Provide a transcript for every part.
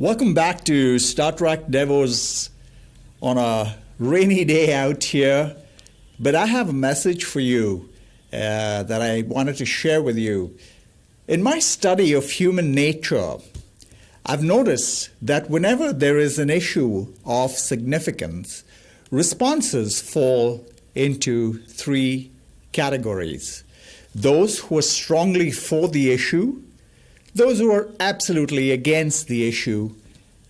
Welcome back to Startrack Devos on a rainy day out here. But I have a message for you that I wanted to share with you. In my study of human nature, I've noticed that whenever there is an issue of significance, responses fall into three categories. Those who are strongly for the issue, those who are absolutely against the issue,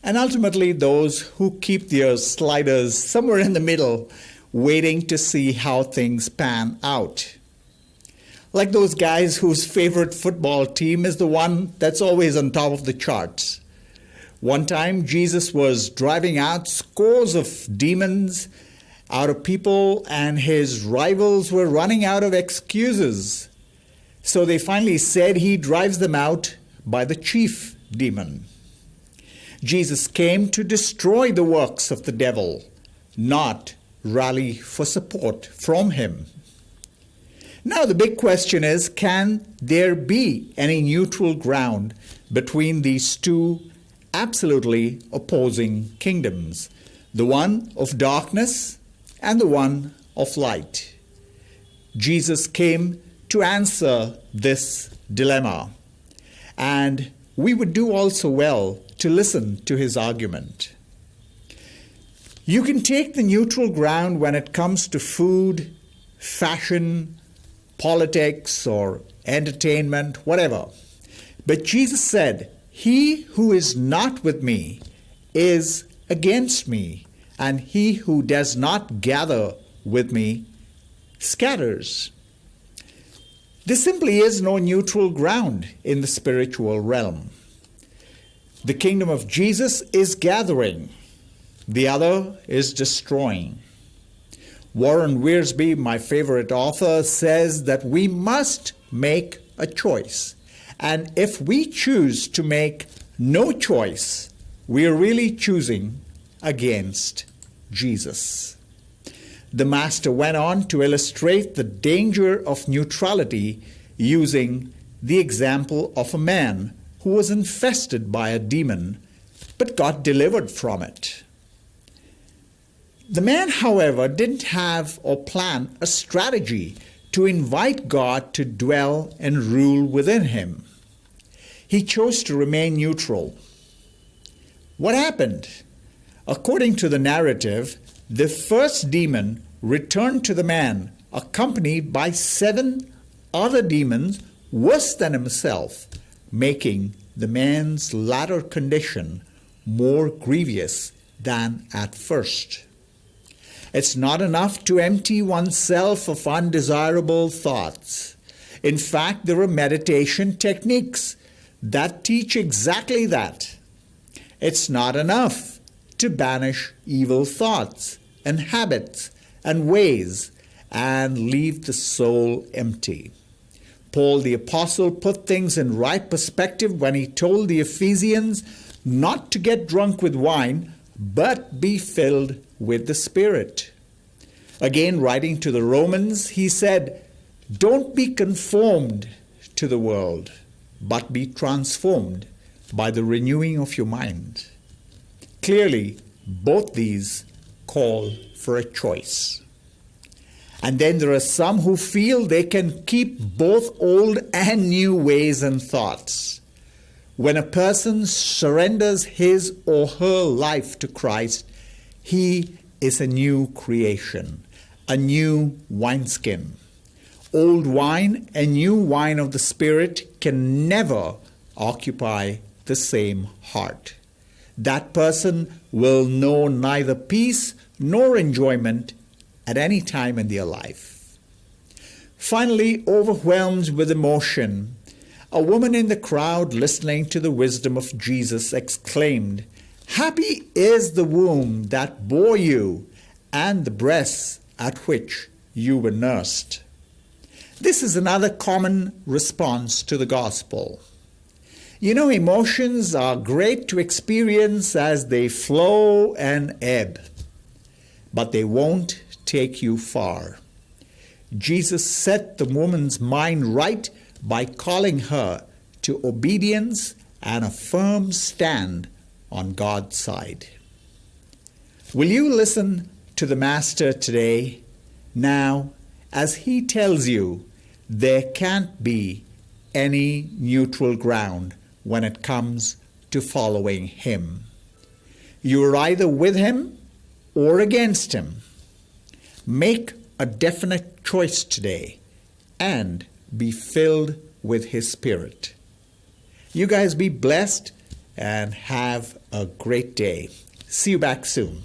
and ultimately those who keep their sliders somewhere in the middle, waiting to see how things pan out. Like those guys whose favorite football team is the one that's always on top of the charts. One time, Jesus was driving out scores of demons out of people, and his rivals were running out of excuses. So they finally said he drives them out by the chief demon. Jesus came to destroy the works of the devil, not rally for support from him. Now the big question is, can there be any neutral ground between these two absolutely opposing kingdoms, the one of darkness and the one of light? Jesus came to answer this dilemma, and we would do also well to listen to his argument. You can take the neutral ground when it comes to food, fashion, politics, or entertainment, whatever. But Jesus said, "He who is not with me is against me, and he who does not gather with me scatters." There simply is no neutral ground in the spiritual realm. The kingdom of Jesus is gathering. The other is destroying. Warren Wiersbe, my favorite author, says that we must make a choice. And if we choose to make no choice, we are really choosing against Jesus. The Master went on to illustrate the danger of neutrality using the example of a man who was infested by a demon but got delivered from it. The man, however, didn't have or plan a strategy to invite God to dwell and rule within him. He chose to remain neutral. What happened? According to the narrative, the first demon returned to the man, accompanied by 7 other demons worse than himself, making the man's latter condition more grievous than at first. It's not enough to empty oneself of undesirable thoughts. In fact, there are meditation techniques that teach exactly that. It's not enough to banish evil thoughts and habits and ways and leave the soul empty. Paul the Apostle put things in right perspective when he told the Ephesians not to get drunk with wine, but be filled with the Spirit. Again, writing to the Romans, he said, "Don't be conformed to the world, but be transformed by the renewing of your mind." Clearly, both these call for a choice. And then there are some who feel they can keep both old and new ways and thoughts. When a person surrenders his or her life to Christ, he is a new creation, a new wineskin. Old wine and new wine of the Spirit can never occupy the same heart. That person will know neither peace nor enjoyment at any time in their life. Finally, overwhelmed with emotion, a woman in the crowd listening to the wisdom of Jesus exclaimed, "Happy is the womb that bore you and the breasts at which you were nursed." This is another common response to the gospel. You know, emotions are great to experience as they flow and ebb, but they won't take you far. Jesus set the woman's mind right by calling her to obedience and a firm stand on God's side. Will you listen to the Master today, now, as he tells you there can't be any neutral ground when it comes to following him? You're either with him or against him. Make a definite choice today and be filled with his Spirit. You guys be blessed and have a great day. See you back soon.